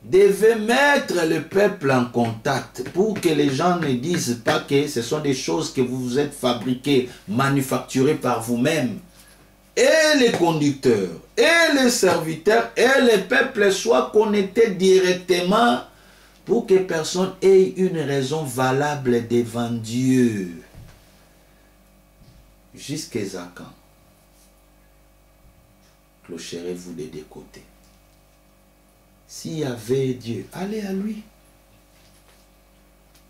devait mettre le peuple en contact pour que les gens ne disent pas que ce sont des choses que vous vous êtes fabriquées, manufacturées par vous-même. Et les conducteurs, et les serviteurs, et les peuples soient connectés directement pour que personne ait une raison valable devant Dieu. Jusqu'à quand clocherez-vous des deux côtés? S'il y avait Dieu, allez à lui.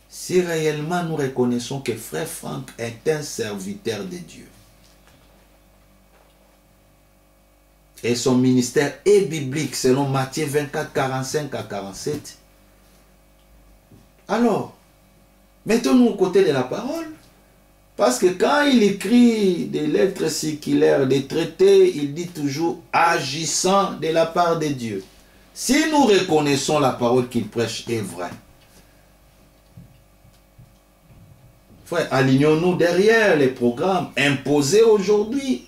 Si réellement nous reconnaissons que Frère Franck est un serviteur de Dieu, et son ministère est biblique selon Matthieu 24, 45 à 47, alors, mettons-nous aux côtés de la parole. Parce que quand il écrit des lettres circulaires, des traités, il dit toujours agissant de la part de Dieu. Si nous reconnaissons la parole qu'il prêche est vraie, frère, alignons-nous derrière les programmes imposés aujourd'hui.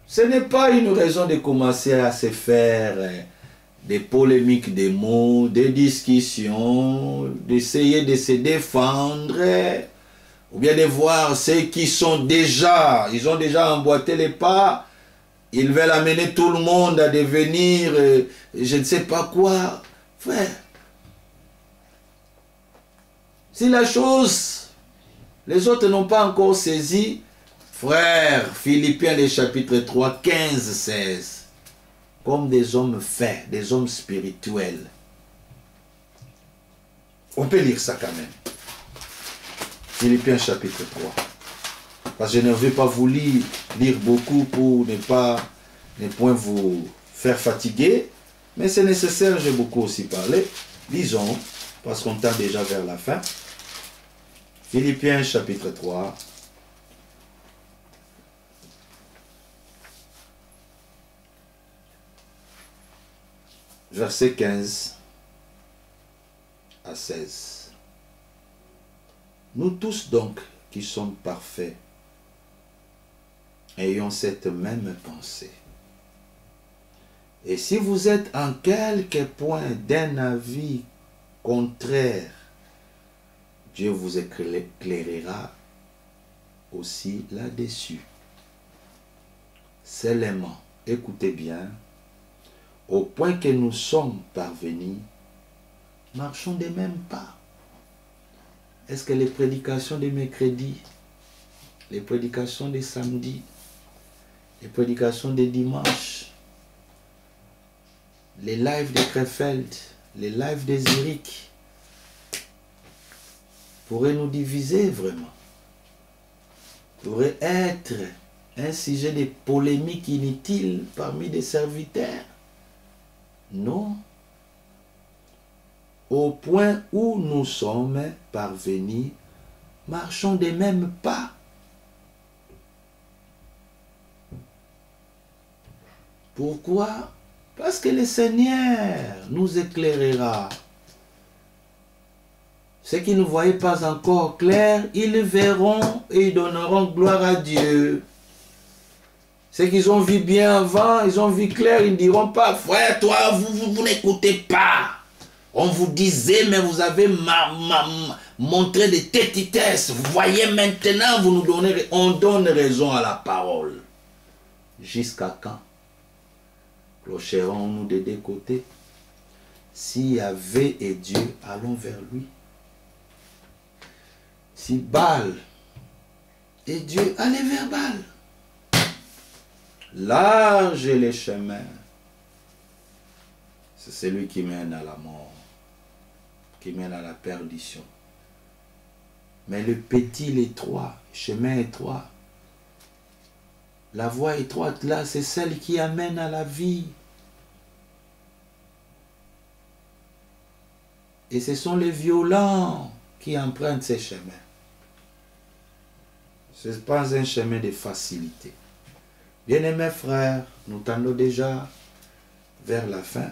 Ce n'est pas une raison de commencer à se faire des polémiques, des mots, des discussions, d'essayer de se défendre, ou bien de voir ceux qui sont déjà, ils ont déjà emboîté les pas, ils veulent amener tout le monde à devenir, je ne sais pas quoi. Frère, si la chose, les autres n'ont pas encore saisi, frère, Philippiens, le chapitre 3, 15, 16, comme des hommes faits, des hommes spirituels. On peut lire ça quand même. Philippiens chapitre 3. Parce que je ne vais pas vous lire beaucoup pour ne point vous faire fatiguer. Mais c'est nécessaire, j'ai beaucoup aussi parlé. Lisons, parce qu'on tend déjà vers la fin. Philippiens chapitre 3. Verset 15 à 16. Nous tous donc qui sommes parfaits, ayons cette même pensée. Et si vous êtes en quelque point d'un avis contraire, Dieu vous éclairera aussi là-dessus. Seulement, écoutez bien, au point que nous sommes parvenus, marchons des mêmes pas. Est-ce que les prédications des mercredis, les prédications des samedis, les prédications des dimanches, les lives de Krefeld, les lives des Zurich, pourraient nous diviser vraiment? Pourraient être un sujet de polémique inutile parmi des serviteurs? Non. Au point où nous sommes parvenus, marchons des mêmes pas. Pourquoi? Parce que le Seigneur nous éclairera. Ceux qui ne voyaient pas encore clair, ils le verront et ils donneront gloire à Dieu. Ceux qui ont vu bien avant, ils ont vu clair, ils ne diront pas, frère, toi, vous n'écoutez pas. On vous disait, mais vous avez montré des tétitesses. Vous voyez maintenant, vous nous donnez, on donne raison à la parole. Jusqu'à quand clocherons-nous des deux côtés? Si Yahvé est Dieu, allons vers lui. Si Baal est Dieu, allez vers Baal. Large est le chemin. C'est celui qui mène à la mort, qui mène à la perdition. Mais le petit, l'étroit, chemin étroit, la voie étroite là, c'est celle qui amène à la vie. Et ce sont les violents qui empruntent ces chemins. Ce n'est pas un chemin de facilité. Bien-aimés frères, nous tendons déjà vers la fin.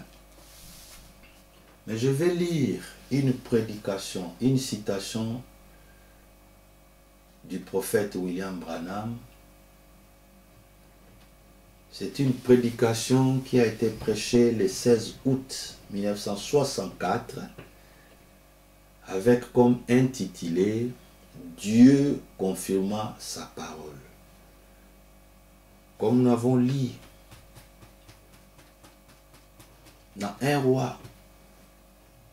Mais je vais lire une prédication, une citation du prophète William Branham C'est une prédication qui a été prêchée le 16 août 1964 avec comme intitulé « Dieu confirma sa parole ». Comme nous avons lu dans un roi,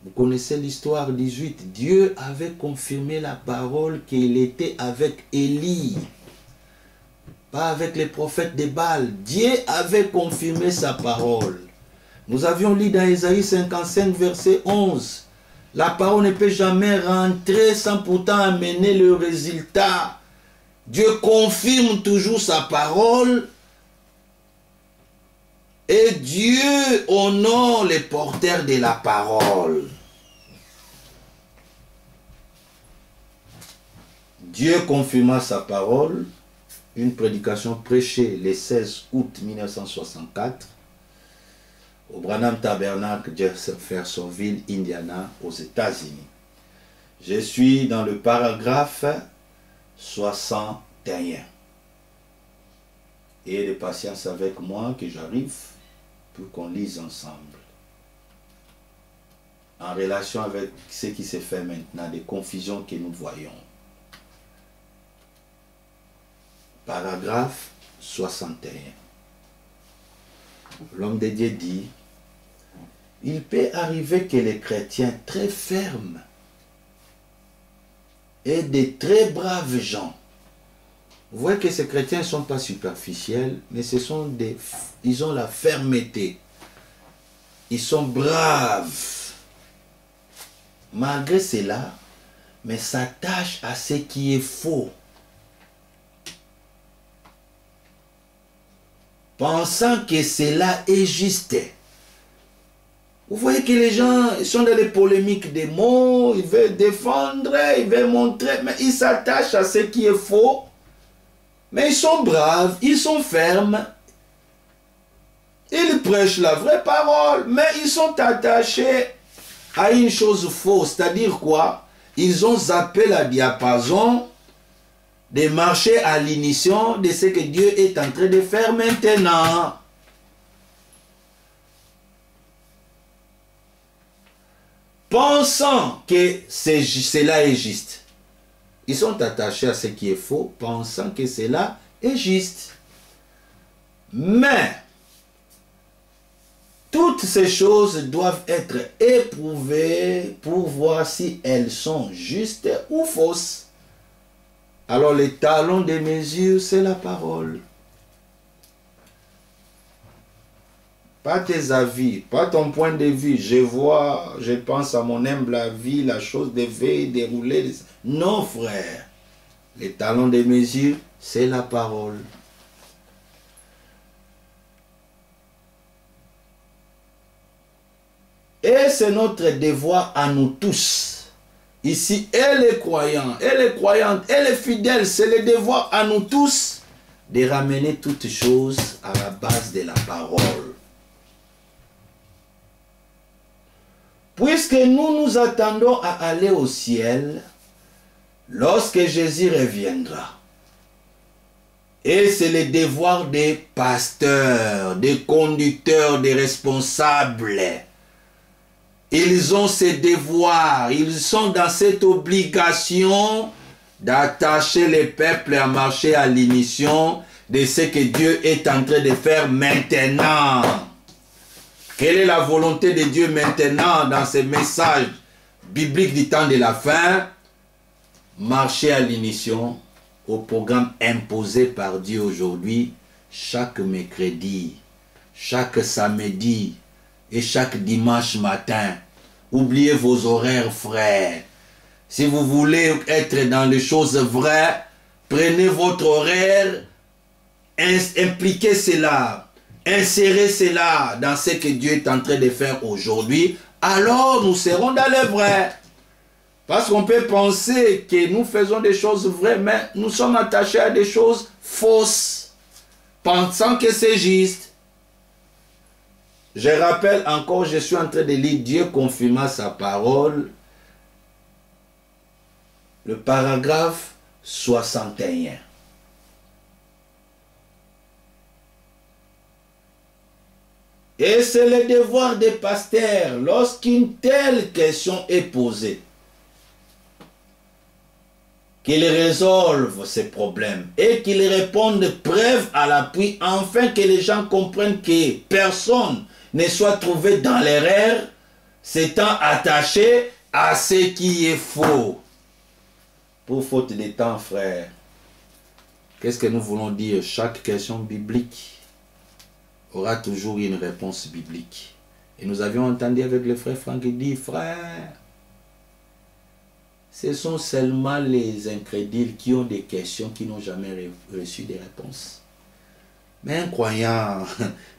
vous connaissez l'histoire 18, Dieu avait confirmé la parole qu'il était avec Élie. Pas avec les prophètes de Baal. Dieu avait confirmé sa parole. Nous avions lu dans Ésaïe 55, verset 11. La parole ne peut jamais rentrer sans pourtant amener le résultat. Dieu confirme toujours sa parole. Et Dieu honore les porteurs de la parole. Dieu confirma sa parole. Une prédication prêchée le 16 août 1964 au Branham Tabernacle Jeffersonville, Indiana, aux États-Unis. Je suis dans le paragraphe 61. Et de patience avec moi que j'arrive pour qu'on lise ensemble. En relation avec ce qui se fait maintenant, des confusions que nous voyons. Paragraphe 61. L'homme de Dieu dit, il peut arriver que les chrétiens très fermes et des très braves gens, vous voyez que ces chrétiens ne sont pas superficiels, mais ils ont la fermeté. Ils sont braves. Malgré cela, mais s'attachent à ce qui est faux. Pensant que cela est juste. Vous voyez que les gens sont dans les polémiques des mots, ils veulent défendre, ils veulent montrer, mais ils s'attachent à ce qui est faux. Mais ils sont braves, ils sont fermes. Ils prêchent la vraie parole, mais ils sont attachés à une chose fausse. C'est-à-dire quoi? Ils ont zappé la diapason de marcher à l'initiation de ce que Dieu est en train de faire maintenant. Pensant que cela est juste. Ils sont attachés à ce qui est faux, pensant que cela est juste. Mais, toutes ces choses doivent être éprouvées pour voir si elles sont justes ou fausses. Alors, les talons de mesure, c'est la parole. Pas tes avis, pas ton point de vue. Je pense à mon humble avis, la chose devait dérouler. Non, frère. Les talons de mesure, c'est la parole. Et c'est notre devoir à nous tous. Ici, et les croyants, et les croyantes, et les fidèles, c'est le devoir à nous tous de ramener toutes choses à la base de la parole. Puisque nous nous attendons à aller au ciel lorsque Jésus reviendra. Et c'est le devoir des pasteurs, des conducteurs, des responsables. Ils ont ces devoirs, ils sont dans cette obligation d'attacher les peuples à marcher à l'émission de ce que Dieu est en train de faire maintenant. Quelle est la volonté de Dieu maintenant dans ces messages bibliques du temps de la fin? Marcher à l'émission au programme imposé par Dieu aujourd'hui, chaque mercredi, chaque samedi et chaque dimanche matin. Oubliez vos horaires, frères. Si vous voulez être dans les choses vraies, prenez votre horaire, impliquez cela, insérez cela dans ce que Dieu est en train de faire aujourd'hui, alors nous serons dans le vrai. Parce qu'on peut penser que nous faisons des choses vraies, mais nous sommes attachés à des choses fausses, pensant que c'est juste. Je rappelle encore, je suis en train de lire Dieu confirma sa parole, le paragraphe 61. Et c'est le devoir des pasteurs, lorsqu'une telle question est posée, qu'ils résolvent ces problèmes et qu'ils répondent preuve à l'appui, afin que les gens comprennent que personne ne soit trouvé dans l'erreur, s'étant attaché à ce qui est faux. Pour faute de temps, frère, qu'est-ce que nous voulons dire? Chaque question biblique aura toujours une réponse biblique. Et nous avions entendu avec le frère Franck qui dit, frère, ce sont seulement les incrédules qui ont des questions qui n'ont jamais reçu des réponses. Mais un croyant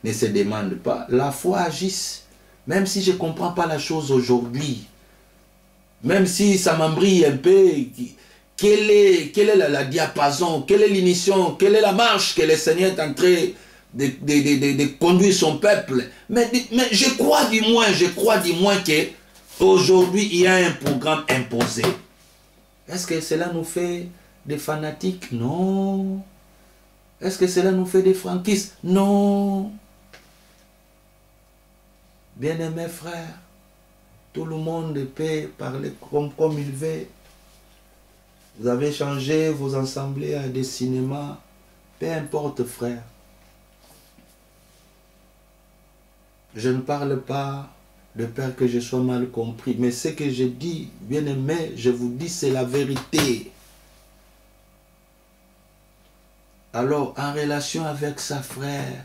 ne se demande pas. La foi agisse. Même si je ne comprends pas la chose aujourd'hui, même si ça m'embrille un peu, quelle est la diapason, quelle est l'émission, quelle est la marche que le Seigneur est en train de conduire son peuple. Mais je crois du moins que aujourd'hui il y a un programme imposé. Est-ce que cela nous fait des fanatiques? Non. Est-ce que cela nous fait des franquistes? Non. Bien-aimés frères, tout le monde peut parler comme il veut. Vous avez changé vos assemblées à des cinémas. Peu importe, frère. Je ne parle pas de peur que je sois mal compris. Mais ce que je dis, bien-aimé, je vous dis, c'est la vérité. Alors, en relation avec sa frère,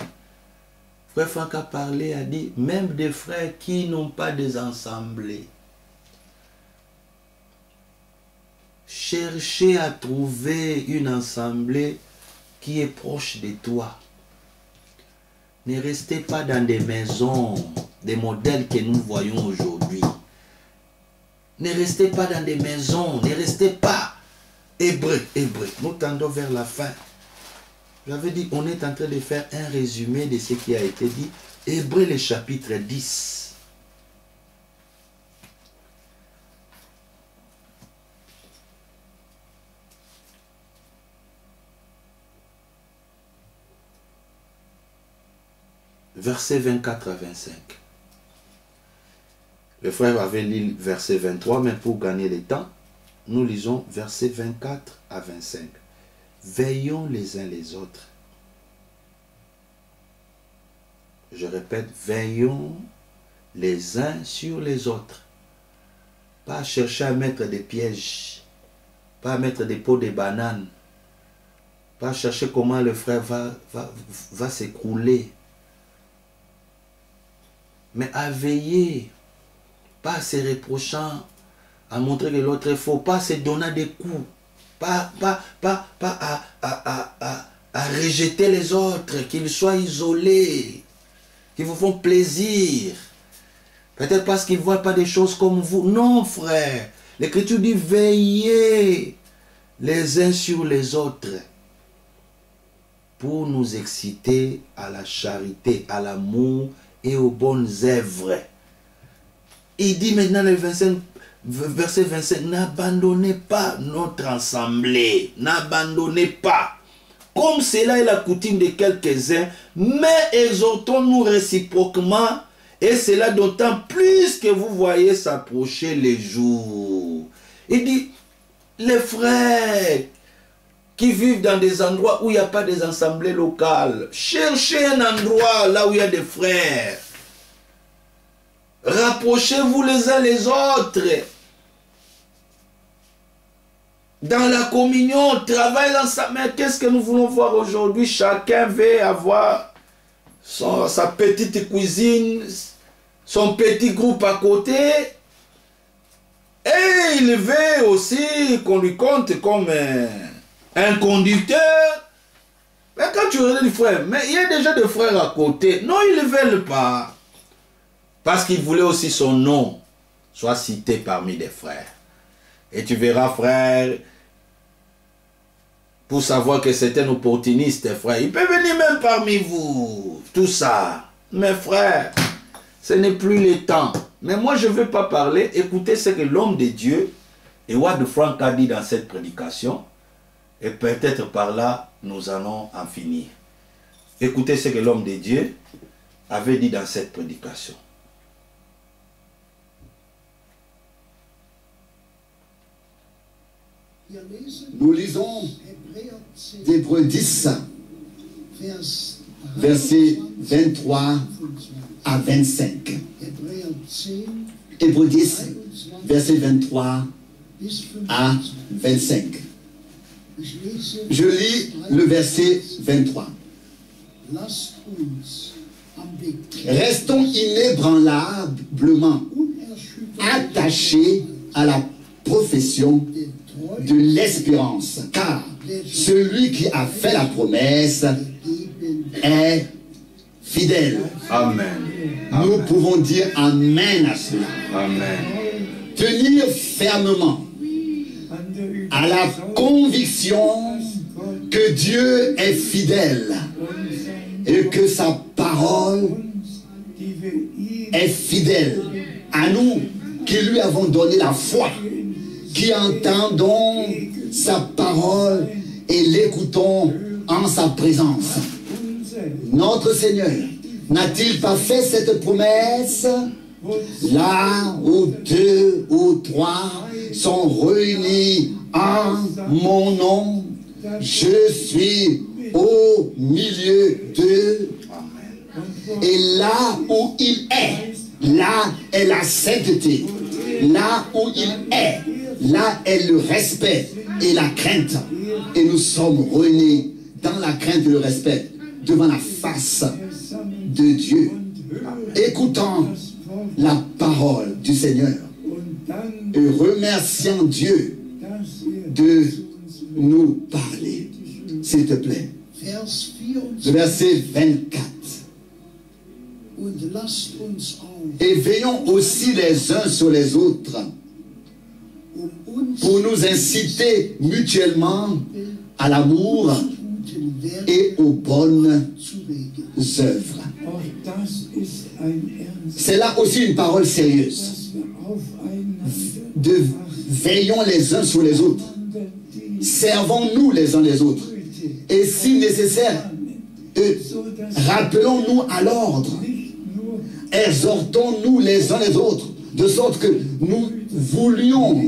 frère Franck a parlé, a dit, même des frères qui n'ont pas des assemblées, cherchez à trouver une assemblée qui est proche de toi. Ne restez pas dans des maisons, des modèles que nous voyons aujourd'hui. Ne restez pas dans des maisons, ne restez pas hébreux. Nous tendons vers la fin. J'avais dit, on est en train de faire un résumé de ce qui a été dit. Hébreux, le chapitre 10. Versets 24 à 25. Le frère avait lu verset 23, mais pour gagner le temps, nous lisons versets 24 à 25. Veillons les uns les autres. Je répète, veillons les uns sur les autres. Pas chercher à mettre des pièges, pas à mettre des pots de bananes, pas chercher comment le frère va s'écrouler, mais à veiller, pas à se reprochant, à montrer que l'autre est faux, pas à se donner des coups, pas à rejeter les autres, qu'ils soient isolés, qu'ils vous font plaisir. Peut-être parce qu'ils ne voient pas des choses comme vous. Non, frère. L'Écriture dit veillez les uns sur les autres pour nous exciter à la charité, à l'amour et aux bonnes œuvres. Il dit maintenant le verset 25, n'abandonnez pas notre assemblée, n'abandonnez pas, comme cela est la coutume de quelques-uns, mais exhortons-nous réciproquement, et cela d'autant plus que vous voyez s'approcher les jours. Il dit, les frères qui vivent dans des endroits où il n'y a pas des assemblées locales, cherchez un endroit là où il y a des frères. Rapprochez-vous les uns les autres. Dans la communion, travaillez ensemble. Mais qu'est-ce que nous voulons voir aujourd'hui? Chacun veut avoir sa petite cuisine, son petit groupe à côté. Et il veut aussi qu'on lui compte comme un conducteur. Mais quand tu regardes les frères, mais il y a déjà des frères à côté. Non, ils ne veulent pas. Parce qu'il voulait aussi son nom soit cité parmi les frères. Et tu verras, frère, pour savoir que c'est un opportuniste, frère, il peut venir même parmi vous. Tout ça. Mais frère, ce n'est plus le temps. Mais moi, je ne veux pas parler. Écoutez ce que l'homme de Dieu, et Wade Franck a dit dans cette prédication, et peut-être par là, nous allons en finir. Écoutez ce que l'homme de Dieu avait dit dans cette prédication. Nous lisons d'Hébreux 10, versets 23 à 25. Hébreux 10, versets 23 à 25. Je lis le verset 23. Restons inébranlablement attachés à la profession de l'espérance, car celui qui a fait la promesse est fidèle. Amen. Nous pouvons dire Amen à cela. Amen. Tenir fermement à la conviction que Dieu est fidèle et que sa parole est fidèle à nous qui lui avons donné la foi, qui entendons sa parole et l'écoutons en sa présence. Notre Seigneur n'a-t-il pas fait cette promesse? Là où 2 ou 3 sont réunis en mon nom, je suis au milieu d'eux. Et là où il est, là est la sainteté. Là où il est, là est le respect et la crainte. Et nous sommes réunis dans la crainte et le respect devant la face de Dieu, écoutant la parole du Seigneur et remerciant Dieu de nous parler. S'il te plaît. Le verset 24. Et veillons aussi les uns sur les autres pour nous inciter mutuellement à l'amour et aux bonnes œuvres. C'est là aussi une parole sérieuse. Veillons les uns sur les autres. Servons-nous les uns les autres. Et si nécessaire, rappelons-nous à l'ordre. Exhortons-nous les uns les autres, de sorte que nous voulions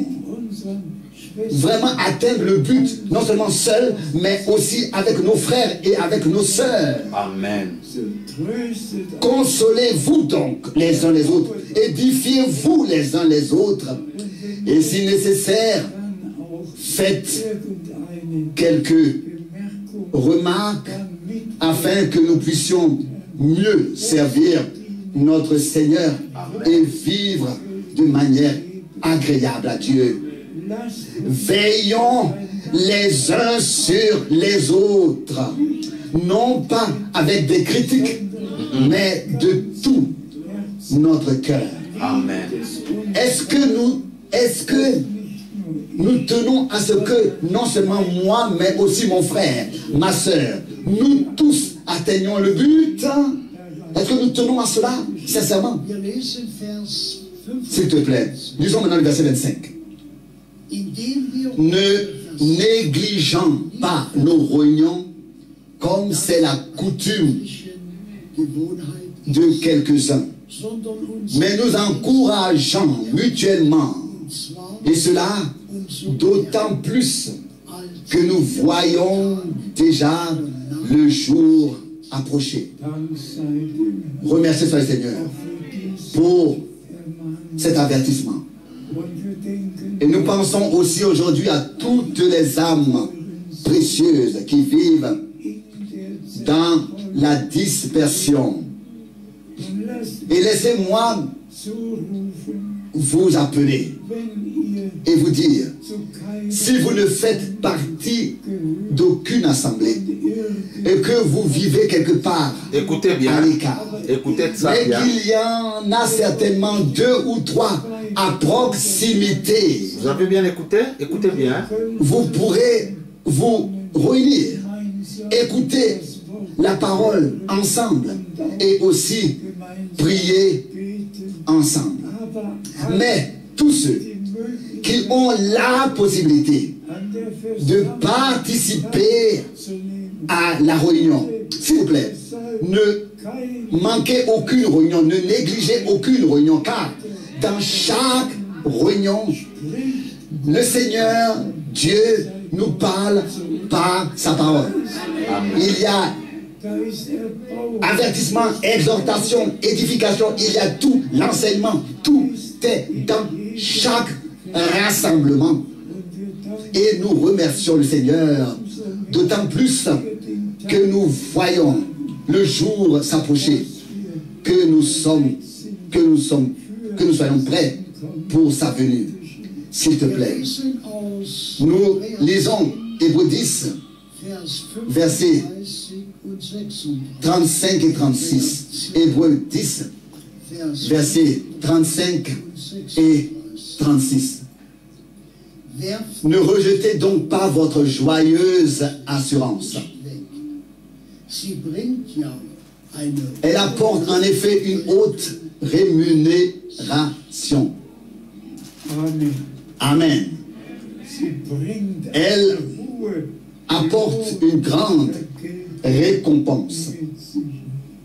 vraiment atteindre le but, non seulement seul, mais aussi avec nos frères et avec nos sœurs. Amen. Consolez-vous donc les uns les autres, édifiez-vous les uns les autres, et si nécessaire, faites quelques remarques afin que nous puissions mieux servir notre Seigneur et vivre de manière agréable à Dieu. Veillons les uns sur les autres, non pas avec des critiques, mais de tout notre cœur. Amen. Est-ce que nous tenons à ce que non seulement moi, mais aussi mon frère, ma soeur, nous tous atteignons le but? Est-ce que nous tenons à cela, sincèrement? S'il te plaît, lisons maintenant le verset 25. Ne négligeons pas nos réunions comme c'est la coutume de quelques-uns, mais nous encourageons mutuellement, et cela d'autant plus que nous voyons déjà le jour approcher. Remerciez le Seigneur pour cet avertissement. Et nous pensons aussi aujourd'hui à toutes les âmes précieuses qui vivent dans la dispersion. Et laissez-moi vous appeler et vous dire, si vous ne faites partie d'aucune assemblée et que vous vivez quelque part Écoutez bien. à l'écart, Écoutez ça mais bien. qu'il y en a certainement 2 ou 3 à proximité, Vous avez bien écouté? Écoutez bien. vous pourrez vous réunir, écouter la parole ensemble et aussi prier ensemble. Mais tous ceux qui ont la possibilité de participer à la réunion s'il vous plaît, ne manquez aucune réunion, ne négligez aucune réunion, car dans chaque réunion, le Seigneur, Dieu, nous parle par sa parole. Il y a avertissement, exhortation, édification, il y a tout, l'enseignement, tout est dans chaque rassemblement. Et nous remercions le Seigneur, d'autant plus que nous voyons le jour s'approcher, que nous soyons prêts pour sa venue. S'il te plaît. Nous lisons Hébreux 10, versets 35 et 36. Hébreux 10, versets 35 et 36. Ne rejetez donc pas votre joyeuse assurance. Elle apporte en effet une haute rémunération. Amen. Elle apporte une grande récompense,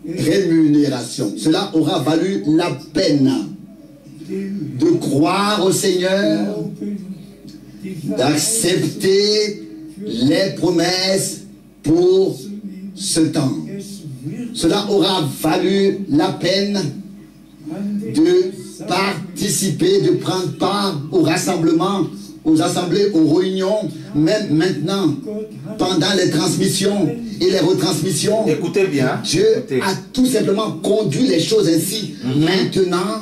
rémunération. Cela aura valu la peine de croire au Seigneur, d'accepter les promesses pour ce temps. Cela aura valu la peine de participer, de prendre part au rassemblement, aux assemblées, aux réunions, même maintenant, pendant les transmissions et les retransmissions. Écoutez bien. Dieu a tout simplement conduit les choses ainsi. Maintenant,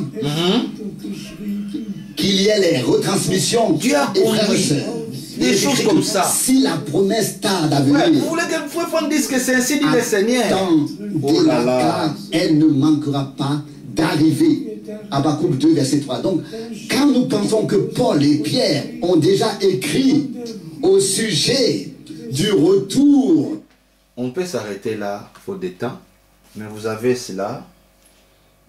qu'il y ait les retransmissions. Dieu a conduit des choses comme ça. Si la promesse tarde à venir, vous voulez qu'on dise que c'est ainsi dit le Seigneur. Oh là là. Elle ne manquera pas d'arriver. Habakkuk 2, verset 3. Donc, quand nous pensons que Paul et Pierre ont déjà écrit au sujet du retour, on peut s'arrêter là, faute de temps, mais vous avez cela,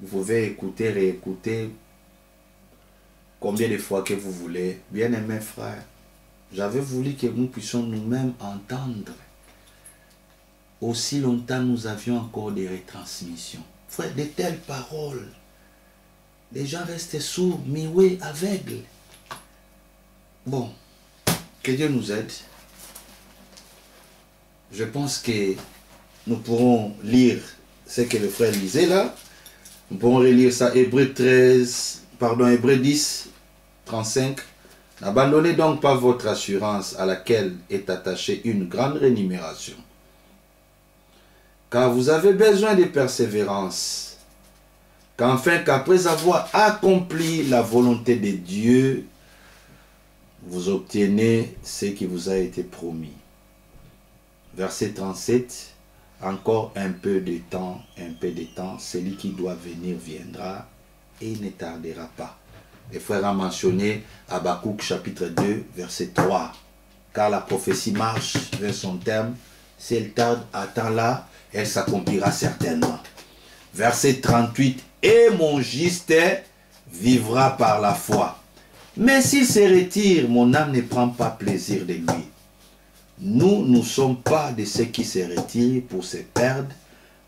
vous pouvez écouter, réécouter combien de fois que vous voulez. Bien-aimés frères, j'avais voulu que nous puissions nous-mêmes entendre. Aussi longtemps nous avions encore des retransmissions. Frère, de telles paroles, les gens restent sourds, muets, aveugles. Bon, que Dieu nous aide. Je pense que nous pourrons lire ce que le frère lisait là. Nous pourrons relire ça, Hébreux 10, 35. N'abandonnez donc pas votre assurance à laquelle est attachée une grande rémunération. Car vous avez besoin de persévérance. Qu'enfin, qu'après avoir accompli la volonté de Dieu, vous obtenez ce qui vous a été promis. Verset 37, encore un peu de temps, celui qui doit venir viendra et ne tardera pas. Le frère a mentionné Habakkuk chapitre 2, verset 3. Car la prophétie marche vers son terme, si elle tarde, attends-la, elle s'accomplira certainement. Verset 38, et mon juste vivra par la foi. Mais s'il se retire, mon âme ne prend pas plaisir de lui. Nous ne sommes pas de ceux qui se retirent pour se perdre,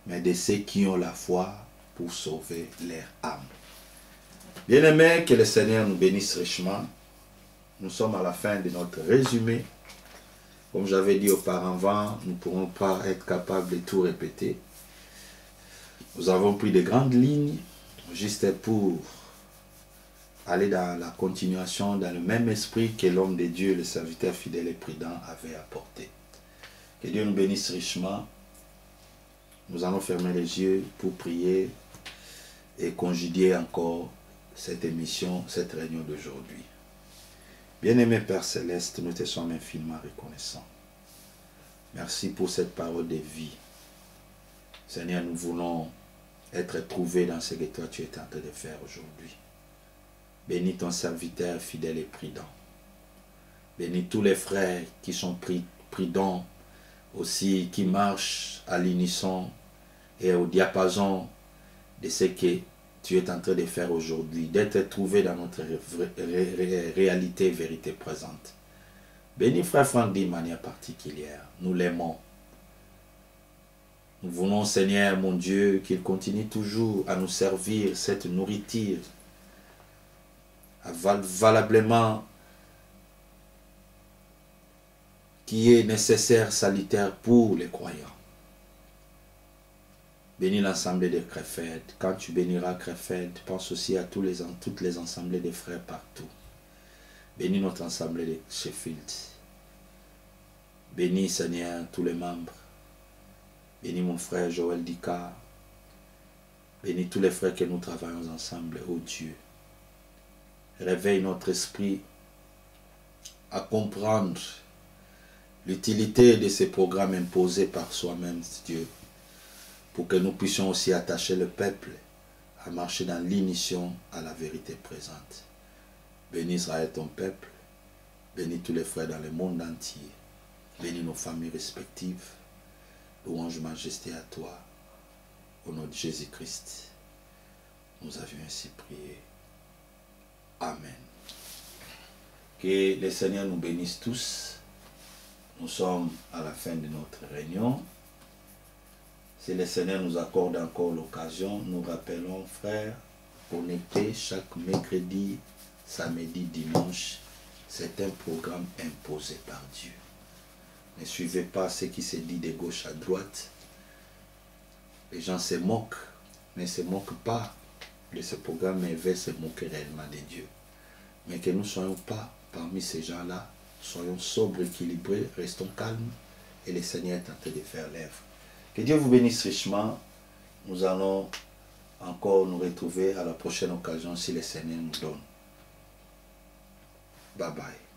mais de ceux qui ont la foi pour sauver leur âme. Bien-aimés, que le Seigneur nous bénisse richement. Nous sommes à la fin de notre résumé. Comme j'avais dit auparavant, nous ne pourrons pas être capables de tout répéter. Nous avons pris de grandes lignes, juste pour aller dans la continuation, dans le même esprit que l'homme de Dieu, le serviteur fidèle et prudent, avait apporté. Que Dieu nous bénisse richement. Nous allons fermer les yeux pour prier et congédier encore cette émission, cette réunion d'aujourd'hui. Bien-aimé Père Céleste, nous te sommes infiniment reconnaissants. Merci pour cette parole de vie. Seigneur, nous voulons être trouvés dans ce que toi tu es en train de faire aujourd'hui. Bénis ton serviteur fidèle et prudent. Bénis tous les frères qui sont prudents aussi, qui marchent à l'unisson et au diapason de ce que tu es en train de faire aujourd'hui, d'être trouvé dans notre réalité, vérité présente. Bénis frère Franck d'une manière particulière. Nous l'aimons. Nous voulons, Seigneur, mon Dieu, qu'il continue toujours à nous servir cette nourriture valablement qui est nécessaire, salutaire pour les croyants. Bénis l'assemblée de Krefeld. Quand tu béniras Krefeld, pense aussi à toutes les assemblées de frères partout. Bénis notre assemblée de Sheffield. Bénis, Seigneur, tous les membres. Bénis mon frère Joël Dika. Bénis tous les frères que nous travaillons ensemble, ô Dieu. Réveille notre esprit à comprendre l'utilité de ces programmes imposés par soi-même, Dieu, pour que nous puissions aussi attacher le peuple à marcher dans l'ignition à la vérité présente. Bénis Israël, ton peuple. Bénis tous les frères dans le monde entier. Bénis nos familles respectives. Louange, majesté à toi. Au nom de Jésus-Christ, nous avions ainsi prié. Amen. Que le Seigneur nous bénisse tous. Nous sommes à la fin de notre réunion. Si le Seigneur nous accorde encore l'occasion, nous rappelons, frères, connectés chaque mercredi, samedi, dimanche. C'est un programme imposé par Dieu. Ne suivez pas ce qui se dit de gauche à droite. Les gens se moquent, ne se moquent pas de ce programme, mais veulent se moquer réellement de Dieu. Mais que nous ne soyons pas parmi ces gens-là, soyons sobres, équilibrés, restons calmes, et le Seigneur est en train de faire l'œuvre. Que Dieu vous bénisse richement. Nous allons encore nous retrouver à la prochaine occasion si le Seigneur nous donne. Bye bye.